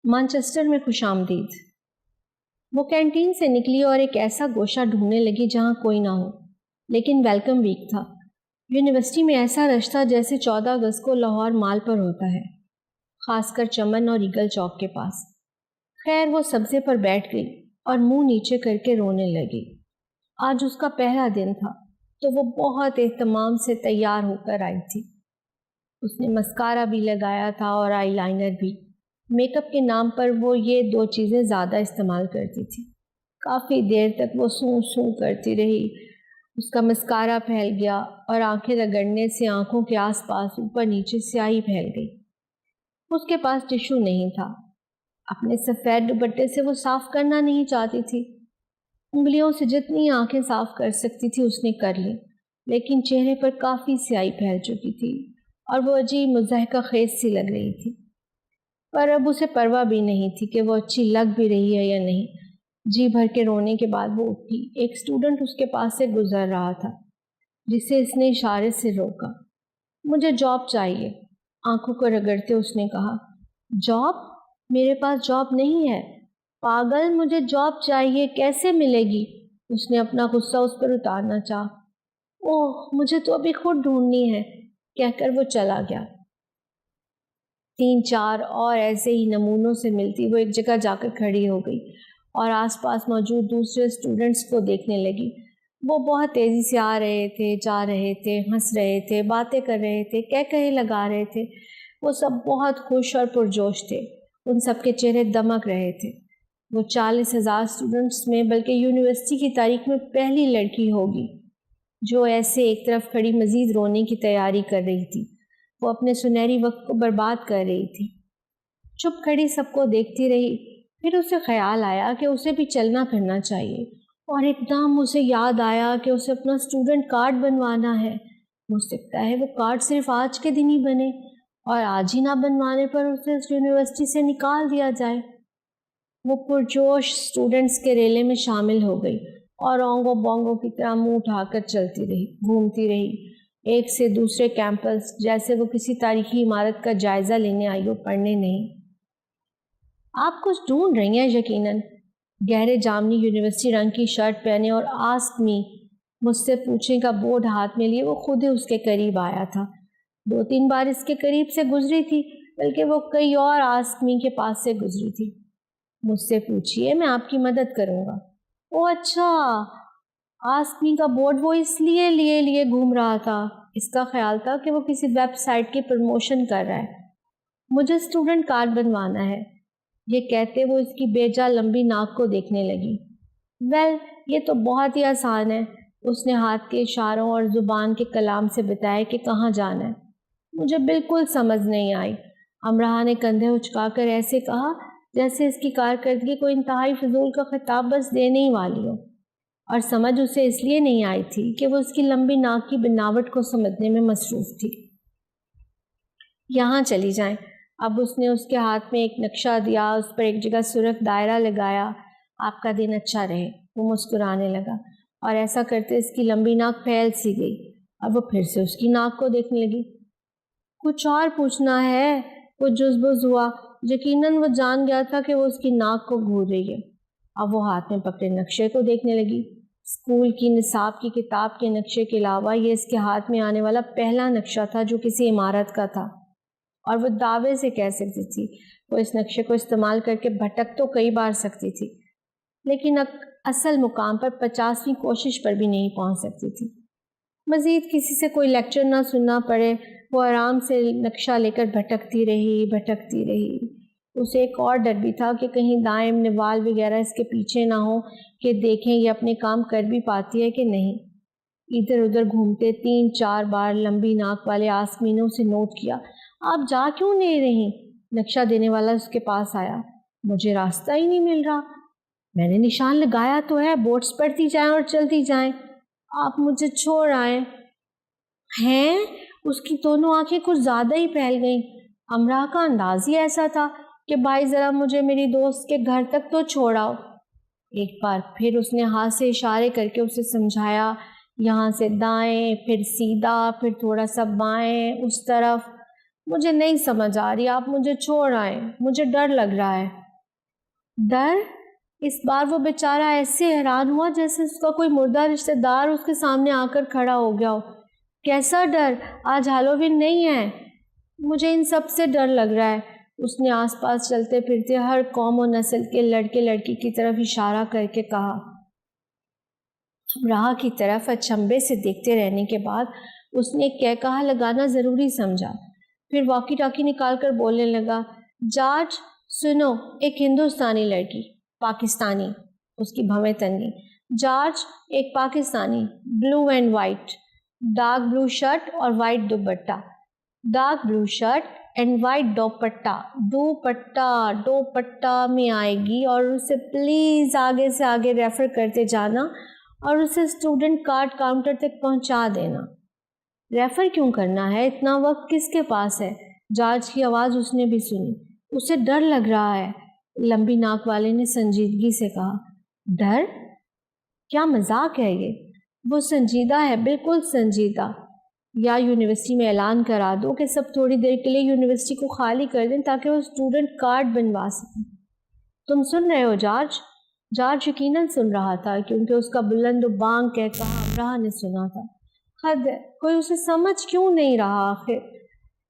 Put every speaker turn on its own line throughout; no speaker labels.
Manchester میں خوش آمدید۔ وہ کینٹین سے نکلی اور ایک ایسا گوشہ ڈھونڈنے لگی جہاں کوئی نہ ہو، لیکن ویلکم ویک تھا۔ یونیورسٹی میں ایسا رش تھا جیسے 14 اگست کو لاہور مال پر ہوتا ہے، خاص کر چمن اور ایگل چوک کے پاس۔ خیر وہ سبزے پر بیٹھ گئی اور منہ نیچے کر کے رونے لگی۔ آج اس کا پہلا دن تھا تو وہ بہت اہتمام سے تیار ہو کر آئی تھی۔ اس نے مسکارا بھی لگایا تھا اور آئی لائنر بھی۔ میک اپ کے نام پر وہ یہ دو چیزیں زیادہ استعمال کرتی تھی۔ کافی دیر تک وہ سوں سوں کرتی رہی۔ اس کا مسکارا پھیل گیا اور آنکھیں رگڑنے سے آنکھوں کے آس پاس اوپر نیچے سیاہی پھیل گئی۔ اس کے پاس ٹشو نہیں تھا۔ اپنے سفید دوپٹے سے وہ صاف کرنا نہیں چاہتی تھی۔ انگلیوں سے جتنی آنکھیں صاف کر سکتی تھی اس نے کر لی، لیکن چہرے پر کافی سیاہی پھیل چکی تھی اور وہ عجیب مضحکہ خیز سی لگ رہی تھی۔ پر اب اسے پرواہ بھی نہیں تھی کہ وہ اچھی لگ بھی رہی ہے یا نہیں۔ جی بھر کے رونے کے بعد وہ اٹھی۔ ایک اسٹوڈنٹ اس کے پاس سے گزر رہا تھا جسے اس نے اشارے سے روکا۔ مجھے جاب چاہیے، آنکھوں کو رگڑتے اس نے کہا۔ جاب؟ میرے پاس جاب نہیں ہے۔ پاگل، مجھے جاب چاہیے، کیسے ملے گی؟ اس نے اپنا غصہ اس پر اتارنا چاہا۔ اوہ، مجھے تو ابھی خود ڈھونڈنی ہے، کہہ کر وہ چلا گیا۔ 3-4 اور ایسے ہی نمونوں سے ملتی وہ ایک جگہ جا کر کھڑی ہو گئی اور آس پاس موجود دوسرے اسٹوڈنٹس کو دیکھنے لگی۔ وہ بہت تیزی سے آ رہے تھے، جا رہے تھے، ہنس رہے تھے، باتیں کر رہے تھے، کہے لگا رہے تھے۔ وہ سب بہت خوش اور پرجوش تھے۔ ان سب کے چہرے دمک رہے تھے۔ وہ 40,000 اسٹوڈنٹس میں بلکہ یونیورسٹی کی تاریخ میں پہلی لڑکی ہوگی جو ایسے ایک طرف کھڑی مزید رونے کی تیاری کر رہی تھی۔ وہ اپنے سنہری وقت کو برباد کر رہی تھی۔ چپ کھڑی سب کو دیکھتی رہی۔ پھر اسے خیال آیا کہ اسے بھی چلنا پھرنا چاہیے، اور ایک دم اسے یاد آیا کہ اسے اپنا اسٹوڈنٹ کارڈ بنوانا ہے۔ ہو سکتا ہے وہ کارڈ صرف آج کے دن ہی بنے اور آج ہی نہ بنوانے پر اسے اس یونیورسٹی سے نکال دیا جائے۔ وہ پرجوش اسٹوڈنٹس کے ریلے میں شامل ہو گئی اور اونگو بونگو کی طرح منہ اٹھا کر چلتی رہی، گھومتی رہی ایک سے دوسرے کیمپس، جیسے وہ کسی تاریخی عمارت کا جائزہ لینے آئی ہو، پڑھنے نہیں۔ آپ کچھ ڈھونڈ رہی ہیں یقیناً۔ گہرے جامنی یونیورسٹی رنگ کی شرٹ پہنے اور آسک می مجھ سے پوچھنے کا بورڈ ہاتھ میں لیے وہ خود ہی اس کے قریب آیا تھا۔ 2-3 بار اس کے قریب سے گزری تھی، بلکہ وہ کئی اور آسک می کے پاس سے گزری تھی۔ مجھ سے پوچھیے، میں آپ کی مدد کروں گا۔ او اچھا، آسک می کا بورڈ وہ اس لیے گھوم رہا تھا۔ اس کا خیال تھا کہ وہ کسی ویب سائٹ کی پروموشن کر رہا ہے۔ مجھے اسٹوڈنٹ کارڈ بنوانا ہے، یہ کہتے وہ اس کی بیجا لمبی ناک کو دیکھنے لگی۔ ویل، یہ تو بہت ہی آسان ہے، اس نے ہاتھ کے اشاروں اور زبان کے کلام سے بتایا کہ کہاں جانا ہے۔ مجھے بالکل سمجھ نہیں آئی۔ امراہ نے کندھے اچکا کر ایسے کہا جیسے اس کی کارکردگی کو انتہائی فضول کا خطاب بس دینے ہی والی ہو، اور سمجھ اسے اس لیے نہیں آئی تھی کہ وہ اس کی لمبی ناک کی بناوٹ کو سمجھنے میں مصروف تھی۔ یہاں چلی جائیں۔ اب اس نے اس کے ہاتھ میں ایک نقشہ دیا، اس پر ایک جگہ سرخ دائرہ لگایا۔ آپ کا دن اچھا رہے۔ وہ مسکرانے لگا اور ایسا کرتے اس کی لمبی ناک پھیل سی گئی۔ اب وہ پھر سے اس کی ناک کو دیکھنے لگی۔ کچھ اور پوچھنا ہے؟ وہ جزبز ہوا۔ یقیناً وہ جان گیا تھا کہ وہ اس کی ناک کو گھور رہی ہے۔ اب وہ ہاتھ میں پکڑے نقشے کو دیکھنے لگی۔ اسکول کی نصاب کی کتاب کے نقشے کے علاوہ یہ اس کے ہاتھ میں آنے والا پہلا نقشہ تھا جو کسی عمارت کا تھا، اور وہ دعوے سے کہہ سکتی تھی وہ اس نقشے کو استعمال کر کے بھٹک تو کئی بار سکتی تھی، لیکن اصل مقام پر 50ویں کوشش پر بھی نہیں پہنچ سکتی تھی۔ مزید کسی سے کوئی لیکچر نہ سننا پڑے، وہ آرام سے نقشہ لے کر بھٹکتی رہی۔ اسے ایک اور ڈر بھی تھا کہ کہیں دائم نوال وغیرہ اس کے پیچھے نہ ہو کہ دیکھیں یہ اپنے کام کر بھی پاتی ہے کہ نہیں۔ ادھر ادھر گھومتے 3-4 بار لمبی ناک والے آسمینوں سے نوٹ کیا۔ آپ جا کیوں نہیں رہی؟ نقشہ دینے والا اس کے پاس آیا۔ مجھے راستہ ہی نہیں مل رہا۔ میں نے نشان لگایا تو ہے، بورڈز پڑھتی جائیں اور چلتی جائیں۔ آپ مجھے چھوڑ آئیں۔ ہیں؟ اس کی دونوں آنکھیں کچھ زیادہ ہی پھیل گئیں۔ امراہ کا انداز ہی ایسا تھا کہ بھائی ذرا مجھے میری دوست کے گھر تک تو چھوڑاؤ۔ ایک بار پھر اس نے ہاتھ سے اشارے کر کے اسے سمجھایا، یہاں سے دائیں، پھر سیدھا، پھر تھوڑا سا بائیں، اس طرف۔ مجھے نہیں سمجھ آ رہی، آپ مجھے چھوڑ آئیں، مجھے ڈر لگ رہا ہے۔ ڈر؟ اس بار وہ بیچارہ ایسے حیران ہوا جیسے اس کا کوئی مردہ رشتہ دار اس کے سامنے آ کر کھڑا ہو گیا ہو۔ کیسا ڈر؟ آج ہالووین نہیں ہے، مجھے ان سب سے ڈر لگ رہا ہے۔ اس نے آس پاس چلتے پھرتے ہر قوم و نسل کے لڑکے لڑکی کی طرف اشارہ کر کے کہا۔ راہ کی طرف اچنبھے سے دیکھتے رہنے کے بعد اس نے ایک کہا لگانا ضروری سمجھا، پھر واکی ٹاکی نکال کر بولنے لگا، جارج سنو، ایک ہندوستانی لڑکی، پاکستانی، اس کی بھویں تنگی، جارج ایک Pakistani, blue and white, dark blue shirt اور white dupatta, dark blue shirt and white dupatta میں آئے گی، اور اسے پلیز آگے سے آگے ریفر کرتے جانا اور اسے اسٹوڈنٹ کارڈ کاؤنٹر تک پہنچا دینا۔ ریفر کیوں کرنا ہے؟ اتنا وقت کس کے پاس ہے؟ جارج کی آواز اس نے بھی سنی۔ اسے ڈر لگ رہا ہے، لمبی ناک والے نے سنجیدگی سے کہا۔ ڈر؟ کیا مذاق ہے یہ؟ وہ سنجیدہ ہے، بالکل سنجیدہ۔ یا یونیورسٹی میں اعلان کرا دو کہ سب تھوڑی دیر کے لیے یونیورسٹی کو خالی کر دیں تاکہ وہ اسٹوڈنٹ کارڈ بنوا سکیں۔ تم سن رہے ہو جارج؟ جارج یقیناً سن رہا تھا کیونکہ اس کا بلند و بانگ کہتا امراہ نے سنا تھا۔ حد ہے، کوئی اسے سمجھ کیوں نہیں رہا آخر؟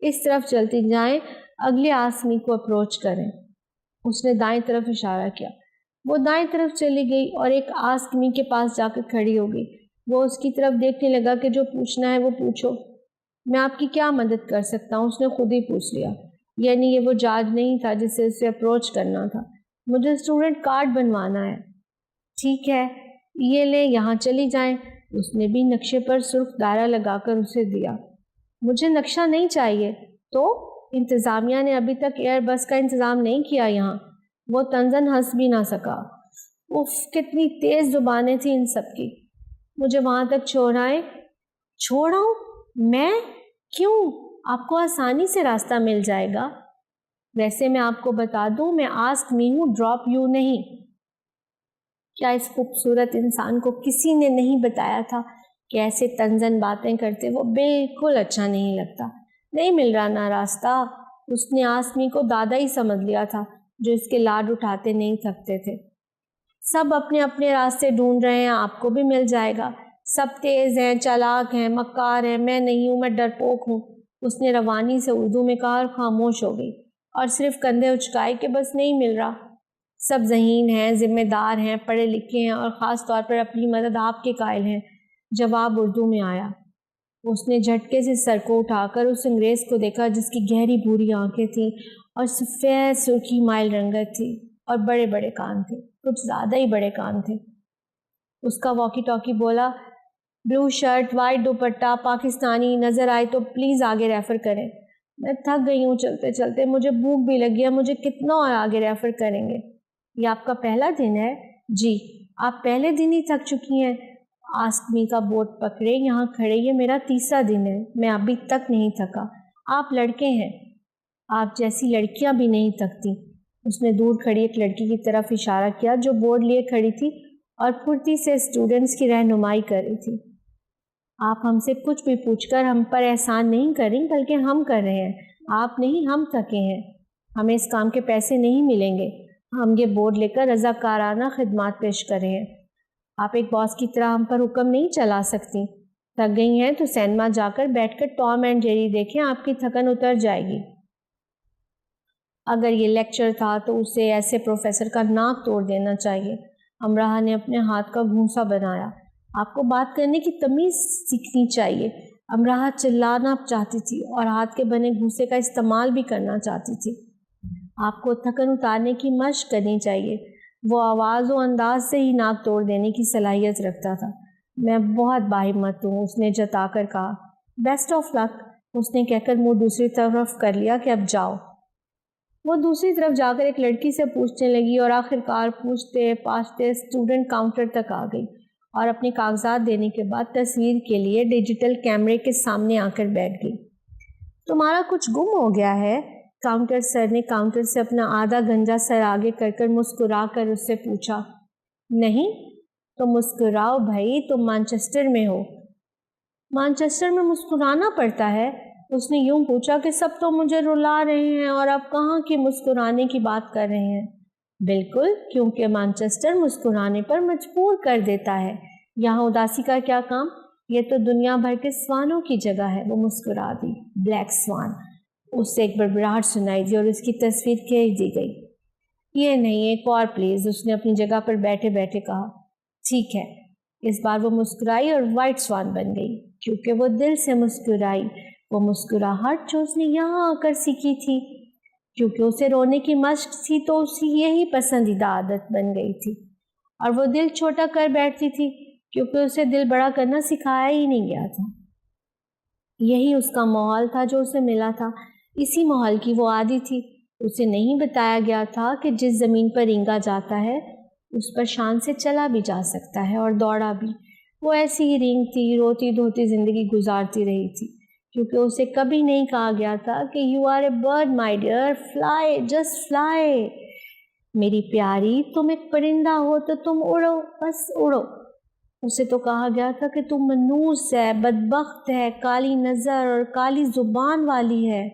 اس طرف چلتی جائیں، اگلے آسمی کو اپروچ کریں۔ اس نے دائیں طرف اشارہ کیا۔ وہ دائیں طرف چلی گئی اور ایک آسمی کے پاس جا کر کھڑی ہو گئی۔ وہ اس کی طرف دیکھنے لگا کہ جو پوچھنا ہے وہ پوچھو، میں آپ کی کیا مدد کر سکتا ہوں؟ اس نے خود ہی پوچھ لیا، یعنی یہ وہ جارج نہیں تھا جسے اسے اپروچ کرنا تھا۔ مجھے اسٹوڈنٹ کارڈ بنوانا ہے۔ ٹھیک ہے، یہ لیں، یہاں چلی جائیں۔ اس نے بھی نقشے پر سرخ دائرہ لگا کر اسے دیا۔ مجھے نقشہ نہیں چاہیے۔ تو انتظامیہ نے ابھی تک ایئر بس کا انتظام نہیں کیا یہاں؟ وہ طنزاً ہنس بھی نہ سکا۔ اف، کتنی تیز زبانیں تھیں ان سب کی۔ مجھے وہاں تک چھوڑائیں۔ چھوڑاؤں؟ میں؟ کیوں؟ آپ کو آسانی سے راستہ مل جائے گا۔ ویسے میں آپ کو بتا دوں، میں آسک می ہوں، ڈراپ یو نہیں۔ کیا اس خوبصورت انسان کو کسی نے نہیں بتایا تھا کہ ایسے طنزاً باتیں کرتے وہ بالکل اچھا نہیں لگتا؟ نہیں مل رہا نا راستہ؟ اس نے آسمی کو دادا ہی سمجھ لیا تھا جو اس کے لاڈ اٹھاتے نہیں تھکتے تھے۔ سب اپنے اپنے راستے ڈھونڈ رہے ہیں، آپ کو بھی مل جائے گا۔ سب تیز ہیں، چالاک ہیں، مکار ہیں، میں نہیں ہوں، میں ڈرپوک ہوں۔ اس نے روانی سے اردو میں کہا اور خاموش ہو گئی، اور صرف کندھے اچکائے کہ بس نہیں مل رہا۔ سب ذہین ہیں، ذمہ دار ہیں، پڑھے لکھے ہیں، اور خاص طور پر اپنی مدد آپ کے قائل ہیں۔ جواب اردو میں آیا۔ اس نے جھٹکے سے سر کو اٹھا کر اس انگریز کو دیکھا جس کی گہری بھوری آنکھیں تھیں اور سفید سرخی مائل رنگت تھی، اور بڑے بڑے کان تھے، کچھ زیادہ ہی بڑے کان تھے۔ اس کا واکی ٹاکی بولا، بلو شرٹ، وائٹ دوپٹہ، پاکستانی، نظر آئے تو پلیز آگے ریفر کریں۔ میں تھک گئی ہوں چلتے چلتے، مجھے بھوک بھی لگی ہے، مجھے کتنا اور آگے ریفر کریں گے؟ یہ آپ کا پہلا دن ہے؟ جی۔ آپ پہلے دن ہی تھک چکی ہیں؟ آسک می کا بورڈ پکڑے یہاں کھڑے، یہ میرا تیسرا دن ہے، میں ابھی تک نہیں تھکا۔ آپ لڑکے ہیں، آپ جیسی لڑکیاں بھی نہیں تھکتی۔ اس نے دور کھڑی ایک لڑکی کی طرف اشارہ کیا جو بورڈ لیے کھڑی تھی اور پھرتی سے اسٹوڈنٹس کی رہنمائی کر رہی تھی۔ آپ ہم سے کچھ بھی پوچھ کر ہم پر احسان نہیں کریں، بلکہ ہم کر رہے ہیں، آپ نہیں، ہم تھکے ہیں۔ ہمیں اس کام کے پیسے نہیں ملیں گے، ہم یہ بورڈ لے کر رضاکارانہ خدمات پیش کر رہے ہیں۔ آپ ایک باس کی طرح ہم پر حکم نہیں چلا سکتی۔ تھک گئی ہیں تو سینما جا کر بیٹھ کر ٹام اینڈ جیری دیکھیں، آپ کی تھکن اتر جائے گی۔ اگر یہ لیکچر تھا تو اسے ایسے پروفیسر کا ناک توڑ دینا چاہیے۔ امراہ نے اپنے ہاتھ کا گھونسا بنایا۔ آپ کو بات کرنے کی تمیز سیکھنی چاہیے۔ امراہ چلانا چاہتی تھی اور ہاتھ کے بنے گھونسے کا استعمال بھی کرنا چاہتی تھی۔ آپ کو تھکن اتارنے کی مشق کرنی چاہیے۔ وہ آواز و انداز سے ہی ناک توڑ دینے کی صلاحیت رکھتا تھا۔ میں بہت باہمت ہوں، اس نے جتا کر کہا۔ بیسٹ آف لک، اس نے کہہ کر منہ دوسری طرف کر لیا کہ اب جاؤ۔ وہ دوسری طرف جا کر ایک لڑکی سے پوچھنے لگی اور آخرکار پوچھتے پاچھتے اسٹوڈنٹ کاؤنٹر تک آ گئی، اور اپنے کاغذات دینے کے بعد تصویر کے لیے ڈیجیٹل کیمرے کے سامنے آ کر بیٹھ گئی۔ تمہارا کچھ گم ہو گیا ہے؟ کاؤنٹر سر نے کاؤنٹر سے اپنا آدھا گنجا سر آگے کر مسکرا کر اس سے پوچھا۔ نہیں؟ تو مسکراؤ بھائی، تم مانچسٹر میں ہو۔ مانچسٹر میں مسکرانا پڑتا ہے؟ اس نے یوں پوچھا کہ سب تو مجھے رلا رہے ہیں اور اب کہاں کی مسکرانے کی بات کر رہے ہیں؟ بالکل، کیونکہ مانچسٹر مسکرانے پر مجبور کر دیتا ہے۔ یہاں اداسی کا کیا کام؟ یہ تو دنیا بھر کے سوانوں کی جگہ ہے۔ وہ مسکرا دی۔ بلیک سوان۔ اس سے ایک بڑبڑاہٹ سنائی دی اور اس کی تصویر کھینچ دی گئی۔ یہ نہیں، ایک اور پلیز، اس نے اپنی جگہ پر بیٹھے بیٹھے کہا۔ ٹھیک ہے۔ اس بار وہ مسکرائی اور وائٹ سوان بن گئی، کیونکہ وہ دل سے مسکرائی۔ وہ مسکراہٹ جو اس نے یہاں آ کر سیکھی تھی، کیونکہ اسے رونے کی مشق تھی تو اسی یہی پسندیدہ عادت بن گئی تھی۔ اور وہ دل چھوٹا کر بیٹھتی تھی، کیونکہ اسے دل بڑا کرنا سکھایا ہی نہیں گیا تھا۔ یہی اس کا ماحول تھا جو اسے ملا تھا، اسی ماحول کی وہ عادی تھی۔ اسے نہیں بتایا گیا تھا کہ جس زمین پر رینگا جاتا ہے اس پر شان سے چلا بھی جا سکتا ہے اور دوڑا بھی۔ وہ ایسی ہی رینگتی، روتی دھوتی زندگی گزارتی رہی تھی، کیونکہ اسے کبھی نہیں کہا گیا تھا کہ you are a bird my dear, fly, just fly. میری پیاری، تم ایک پرندہ ہو تو تم اڑو، بس اڑو۔ اسے تو کہا گیا تھا کہ تم منوس ہے، بدبخت ہے، کالی نظر اور کالی زبان والی ہے۔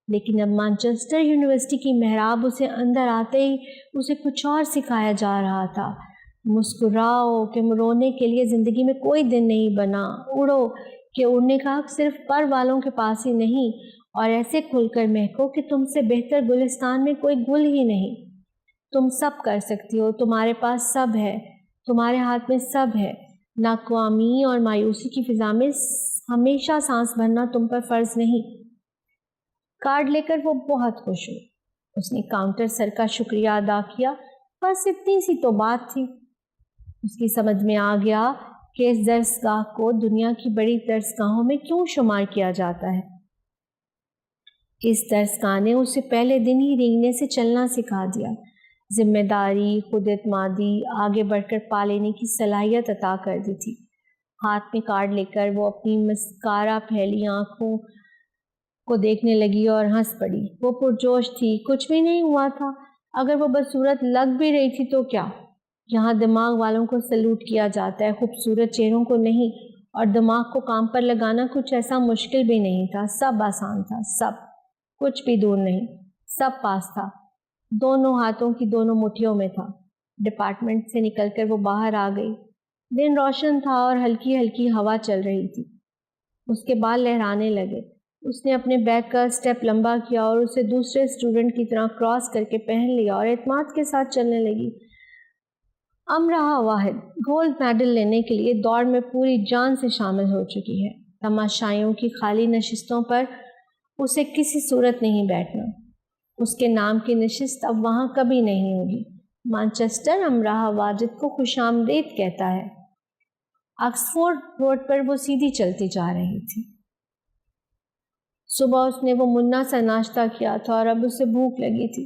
لیکن اب مانچسٹر یونیورسٹی کی محراب اسے اندر آتے ہی اسے کچھ اور سکھایا جا رہا تھا۔ مسکراؤ کہ رونے کے لیے زندگی میں کوئی دن نہیں بنا، اڑو کہ اڑنے کا حق صرف پر والوں کے پاس ہی نہیں، اور ایسے کھل کر مہکو کہ تم سے بہتر گلستان میں کوئی گل ہی نہیں۔ تم سب کر سکتی ہو، تمہارے پاس سب ہے، تمہارے ہاتھ میں سب ہے۔ ناکامی اور مایوسی کی فضا میں ہمیشہ سانس بھرنا تم پر فرض نہیں۔ کارڈ لے کر وہ بہت خوش ہوئی۔ اس نے کاؤنٹر سر کا شکریہ ادا کیا۔ بس اتنی سی تو بات تھی۔ اس کی سمجھ میں آ گیا کہ اس درسگاہ کو دنیا کی بڑی درسگاہوں میں کیوں شمار کیا جاتا ہے۔ اس درسگاہ نے اسے پہلے دن ہی رینگنے سے چلنا سکھا دیا، ذمہ داری، خود اعتمادی، آگے بڑھ کر پا لینے کی صلاحیت عطا کر دی تھی۔ ہاتھ میں کارڈ لے کر وہ اپنی مسکارا پھیلی آنکھوں کو دیکھنے لگی اور ہنس پڑی۔ وہ پرجوش تھی، کچھ بھی نہیں ہوا تھا۔ اگر وہ بدصورت لگ بھی رہی تھی تو کیا؟ یہاں دماغ والوں کو سلوٹ کیا جاتا ہے، خوبصورت چہروں کو نہیں، اور دماغ کو کام پر لگانا کچھ ایسا مشکل بھی نہیں تھا۔ سب آسان تھا، سب، کچھ بھی دور نہیں، سب پاس تھا، دونوں ہاتھوں کی دونوں مٹھیوں میں تھا۔ ڈپارٹمنٹ سے نکل کر وہ باہر آ گئی۔ دن روشن تھا اور ہلکی ہلکی ہوا چل رہی تھی۔ اس کے بال لہرانے لگے۔ اس نے اپنے بیگ کا اسٹیپ لمبا کیا اور اسے دوسرے اسٹوڈنٹ کی طرح کراس کر کے پہن لیا اور اعتماد کے ساتھ چلنے لگی۔ امرہ واحد گولڈ میڈل لینے کے لیے دوڑ میں پوری جان سے شامل ہو چکی ہے۔ تماشائیوں کی خالی نشستوں پر اسے کسی صورت نہیں بیٹھنا۔ اس کے نام کی نشست اب وہاں کبھی نہیں ہوگی۔ مانچسٹر امرہ واجد کو خوش آمدید کہتا ہے۔ آکسفورڈ روڈ پر وہ سیدھی چلتی جا رہی تھی۔ صبح اس نے وہ منا سا ناشتہ کیا تھا اور اب اسے بھوک لگی تھی،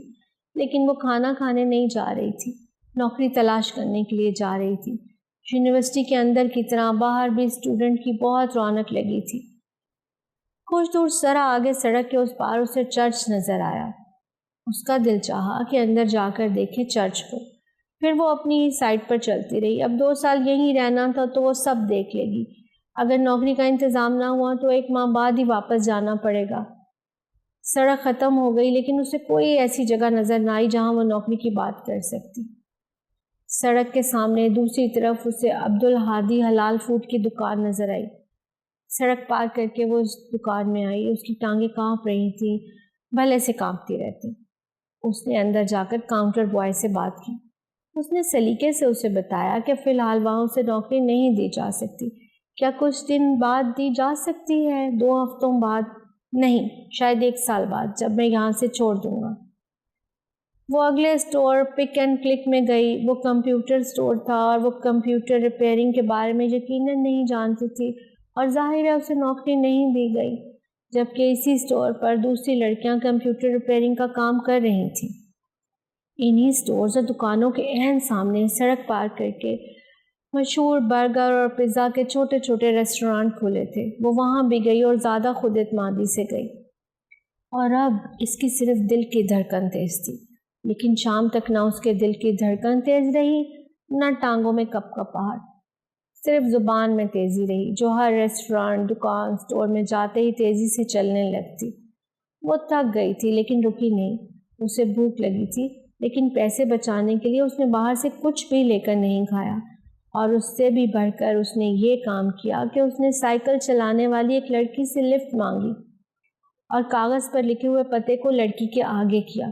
لیکن وہ کھانا کھانے نہیں جا رہی تھی، نوکری تلاش کرنے کے لیے جا رہی تھی۔ یونیورسٹی کے اندر کی طرح باہر بھی اسٹوڈنٹ کی بہت رونق لگی تھی۔ کچھ دور ذرا آگے سڑک کے اس پار اسے چرچ نظر آیا۔ اس کا دل چاہا کہ اندر جا کر دیکھے چرچ کو۔ پھر وہ اپنی سائٹ پر چلتی رہی۔ اب 2 سال یہیں رہنا تھا تو وہ سب دیکھ لے گی۔ اگر نوکری کا انتظام نہ ہوا تو 1 ماہ بعد ہی واپس جانا پڑے گا۔ سڑک ختم ہو گئی، لیکن اسے کوئی ایسی جگہ نظر نہ آئی جہاں وہ نوکری کی بات کر سکتی۔ سڑک کے سامنے دوسری طرف اسے عبدالہادی حلال فوڈ کی دکان نظر آئی۔ سڑک پار کر کے وہ اس دکان میں آئی۔ اس کی ٹانگیں کانپ رہی تھیں، بھلے سے کانپتی رہتی۔ اس نے اندر جا کر کاؤنٹر بوائے سے بات کی۔ اس نے سلیقے سے اسے بتایا کہ فی الحال وہاں اسے نوکری نہیں دی جا سکتی۔ کیا کچھ دن بعد دی جا سکتی ہے؟ 2 ہفتوں بعد؟ نہیں، شاید 1 سال بعد، جب میں یہاں سے چھوڑ دوں گا۔ وہ اگلے اسٹور پک اینڈ کلک میں گئی۔ وہ کمپیوٹر اسٹور تھا اور وہ کمپیوٹر ریپیئرنگ کے بارے میں یقیناً نہیں جانتی تھی، اور ظاہر ہے اسے نوکری نہیں دی گئی، جبکہ اسی اسٹور پر دوسری لڑکیاں کمپیوٹر ریپیئرنگ کا کام کر رہی تھیں۔ انہی اسٹورز اور دکانوں کے عین سامنے سڑک پار کر کے مشہور برگر اور پیزا کے چھوٹے چھوٹے ریسٹورانٹ کھلے تھے۔ وہ وہاں بھی گئی اور زیادہ خود اعتمادی سے گئی، اور اب اس کی صرف دل کی دھڑکن تیز تھی، لیکن شام تک نہ اس کے دل کی دھڑکن تیز رہی، نہ ٹانگوں میں کپ کپاہٹ۔ صرف زبان میں تیزی رہی، جو ہر ریسٹورانٹ، دکان، اسٹور میں جاتے ہی تیزی سے چلنے لگتی۔ وہ تھک گئی تھی لیکن رکی نہیں۔ اسے بھوک لگی تھی لیکن پیسے بچانے کے لیے اس نے باہر سے کچھ بھی لے کر نہیں کھایا، اور اس سے بھی بڑھ کر اس نے یہ کام کیا کہ اس نے سائیکل چلانے والی ایک لڑکی سے لفٹ مانگی اور کاغذ پر لکھے ہوئے پتے کو لڑکی کے آگے کیا۔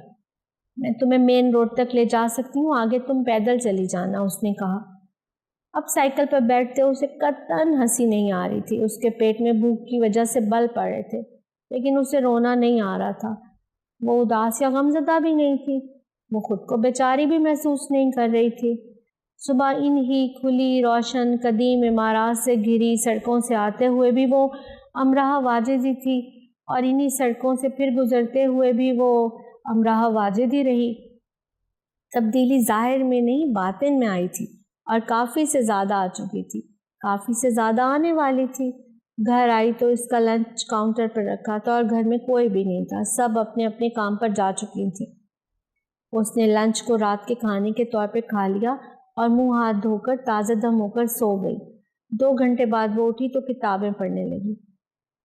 میں تمہیں مین روڈ تک لے جا سکتی ہوں، آگے تم پیدل چلی جانا، اس نے کہا۔ اب سائیکل پر بیٹھتے اسے قطعاً ہنسی نہیں آ رہی تھی۔ اس کے پیٹ میں بھوک کی وجہ سے بل پڑ رہے تھے لیکن اسے رونا نہیں آ رہا تھا۔ وہ اداس یا غمزدہ بھی نہیں تھی، وہ خود کو بیچاری بھی محسوس نہیں کر رہی تھی۔ صبح انہی کھلی روشن قدیم عمارات سے گھری سڑکوں سے آتے ہوئے بھی وہ امراہ واجد ہی تھی، اور انہی سڑکوں سے پھر گزرتے ہوئے بھی وہ امراہ واجد ہی رہی۔ تبدیلی ظاہر میں نہیں باطن میں آئی تھی، اور کافی سے زیادہ آ چکی تھی، کافی سے زیادہ آنے والی تھی۔ گھر آئی تو اس کا لنچ کاؤنٹر پر رکھا تھا اور گھر میں کوئی بھی نہیں تھا، سب اپنے اپنے کام پر جا چکی تھیں۔ اس نے لنچ کو رات کے کھانے کے طور پہ کھا لیا اور منہ ہاتھ دھو کر تازہ دم ہو کر سو گئی۔ 2 گھنٹے بعد وہ اٹھی تو کتابیں پڑھنے لگی۔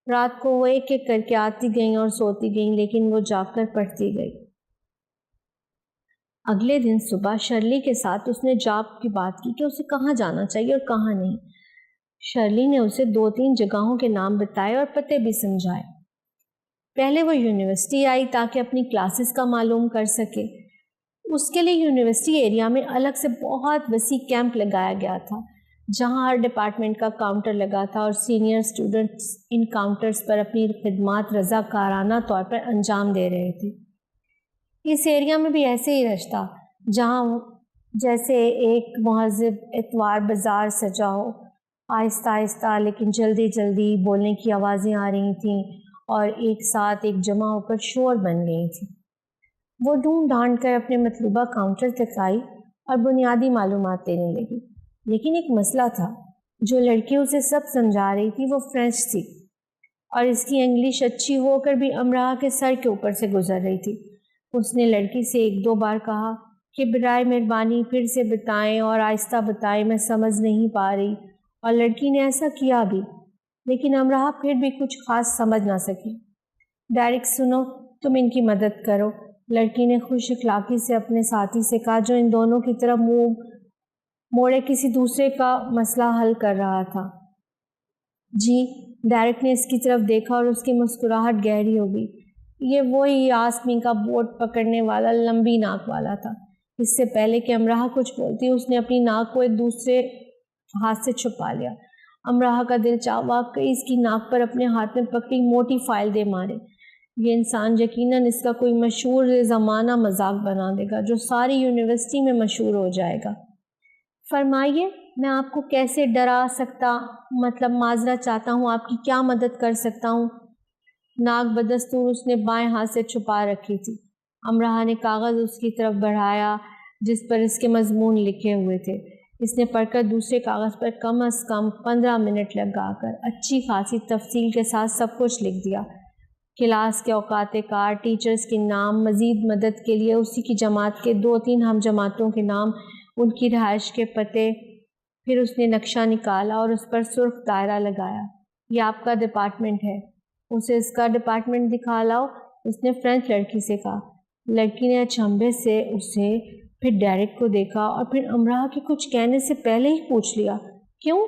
رات کو وہ ایک ایک کر کے آتی گئیں اور سوتی گئیں، لیکن وہ جاگ کر پڑھتی گئی۔ اگلے دن صبح شرلی کے ساتھ اس نے جاب کی بات کی کہ اسے کہاں جانا چاہیے اور کہاں نہیں۔ شرلی نے اسے 2-3 جگہوں کے نام بتائے اور پتے بھی سمجھائے۔ پہلے وہ یونیورسٹی آئی تاکہ اپنی کلاسز کا معلوم کر سکے۔ اس کے لیے یونیورسٹی ایریا میں الگ سے بہت وسیع کیمپ لگایا گیا تھا، جہاں ہر ڈپارٹمنٹ کا کاؤنٹر لگا تھا اور سینئر اسٹوڈنٹس ان کاؤنٹرز پر اپنی خدمات رضاکارانہ طور پر انجام دے رہے تھے۔ اس ایریا میں بھی ایسے ہی رش تھا، جہاں جیسے ایک مہذب اتوار بازار سجا ہو۔ آہستہ آہستہ لیکن جلدی جلدی بولنے کی آوازیں آ رہی تھیں اور ایک ساتھ ایک جمع ہو کر شور بن گئی تھی۔ وہ ڈھونڈ ڈھانڈ کر اپنے مطلوبہ کاؤنٹر تک آئی اور بنیادی معلومات دینے لگی، لیکن ایک مسئلہ تھا۔ جو لڑکی اسے سب سمجھا رہی تھی وہ فرینچ تھی، اور اس کی انگلش اچھی ہو کر بھی امراہ کے سر کے اوپر سے گزر رہی تھی۔ اس نے لڑکی سے 1-2 بار کہا کہ برائے مہربانی پھر سے بتائیں اور آہستہ بتائیں، میں سمجھ نہیں پا رہی، اور لڑکی نے ایسا کیا بھی، لیکن امراہ پھر بھی کچھ خاص سمجھ نہ سکی۔ ڈیرک سنو، تم ان کی مدد کرو، لڑکی نے خوش اخلاقی سے اپنے ساتھی سے کہا، جو ان دونوں کی طرف منہ موڑے کسی دوسرے کا مسئلہ حل کر رہا تھا۔ جی، ڈیرک نے اس کی طرف دیکھا اور اس کی مسکراہٹ گہری ہو گئی۔ یہ وہی آسمی کا بوٹ پکڑنے والا لمبی ناک والا تھا۔ اس سے پہلے کہ امراہ کچھ بولتی، اس نے اپنی ناک کو ایک دوسرے ہاتھ سے چھپا لیا۔ امراہ کا دل چاہا واقعی اس کی ناک پر اپنے ہاتھ میں پکڑی موٹی فائل دے مارے۔ یہ انسان یقیناً اس کا کوئی مشہور زمانہ مذاق بنا دے گا جو ساری یونیورسٹی میں مشہور ہو جائے گا۔ فرمائیے، میں آپ کو کیسے ڈرا سکتا، معذرت چاہتا ہوں، آپ کی کیا مدد کر سکتا ہوں؟ ناک بدستور اس نے بائیں ہاتھ سے چھپا رکھی تھی۔ امراہ نے کاغذ اس کی طرف بڑھایا جس پر اس کے مضمون لکھے ہوئے تھے۔ اس نے پڑھ کر دوسرے کاغذ پر کم از کم 15 منٹ لگا کر اچھی خاصی تفصیل کے ساتھ سب کچھ لکھ دیا۔ کلاس کے اوقات کار، ٹیچرز کے نام، مزید مدد کے لیے اسی کی جماعت کے 2-3 ہم جماعتوں کے نام، ان کی رہائش کے پتے۔ پھر اس نے نقشہ نکالا اور اس پر سرخ دائرہ لگایا۔ یہ آپ کا ڈپارٹمنٹ ہے، اسے اس کا ڈپارٹمنٹ دکھا لاؤ، اس نے فرینچ لڑکی سے کہا۔ لڑکی نے اچنبھے سے اسے، پھر ڈیرک کو دیکھا اور پھر امراہ کے کچھ کہنے سے پہلے ہی پوچھ لیا، کیوں؟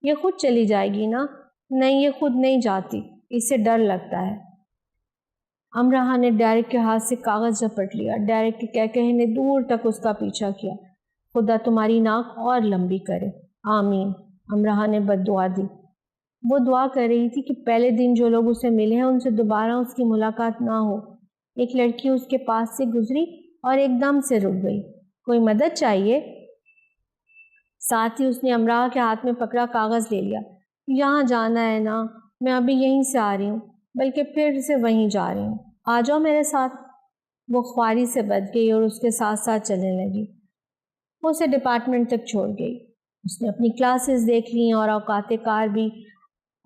یہ خود چلی جائے گی نا؟ نہیں، یہ خود نہیں جاتی، اسے ڈر لگتا ہے۔ امراہ نے ڈیرک کے ہاتھ سے کاغذ جھپٹ لیا۔ ڈیرک کے کہکہے نے دور تک اس کا پیچھا کیا۔ خدا تمہاری ناک اور لمبی کرے، آمین، امراہ نے بد دعا دی۔ وہ دعا کر رہی تھی کہ پہلے دن جو لوگ اسے ملے ہیں ان سے دوبارہ اس کی ملاقات نہ ہو۔ ایک لڑکی اس کے پاس سے گزری اور ایک دم سے رک گئی۔ کوئی مدد چاہیے؟ ساتھ ہی اس نے امراہ کے ہاتھ میں پکڑا کاغذ لے لیا۔ یہاں جانا ہے نا؟ میں ابھی یہیں سے آ رہی ہوں، بلکہ پھر سے وہیں جا رہی ہوں، آ جاؤ میرے ساتھ۔ وہ خواری سے بچ گئی اور اس کے ساتھ ساتھ چلنے لگی۔ وہ اسے ڈپارٹمنٹ تک چھوڑ گئی۔ اس نے اپنی کلاسز دیکھ لیں اور اوقات کار بھی۔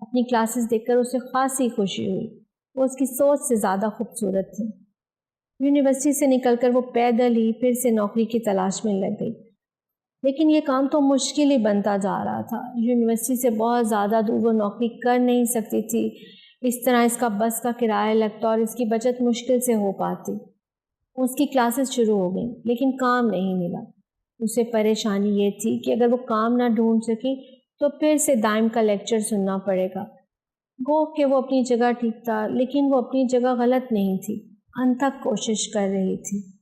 اپنی کلاسز دیکھ کر اسے خاصی خوشی ہوئی، وہ اس کی سوچ سے زیادہ خوبصورت تھی۔ یونیورسٹی سے نکل کر وہ پیدل ہی پھر سے نوکری کی تلاش میں لگ گئی۔ لیکن یہ کام تو مشکل ہی بنتا جا رہا تھا. یونیورسٹی سے بہت زیادہ دور وہ نوکری کر نہیں سکتی تھی. اس طرح اس کا بس کا کرایہ لگتا اور اس کی بچت مشکل سے ہو پاتی. اس کی کلاسز شروع ہو گئیں لیکن کام نہیں ملا. اسے پریشانی یہ تھی کہ اگر وہ کام نہ ڈھونڈ سکی تو پھر سے دائم کا لیکچر سننا پڑے گا. گو کہ وہ اپنی جگہ ٹھیک تھا لیکن وہ اپنی جگہ غلط نہیں تھی. انتھک کوشش کر رہی تھی.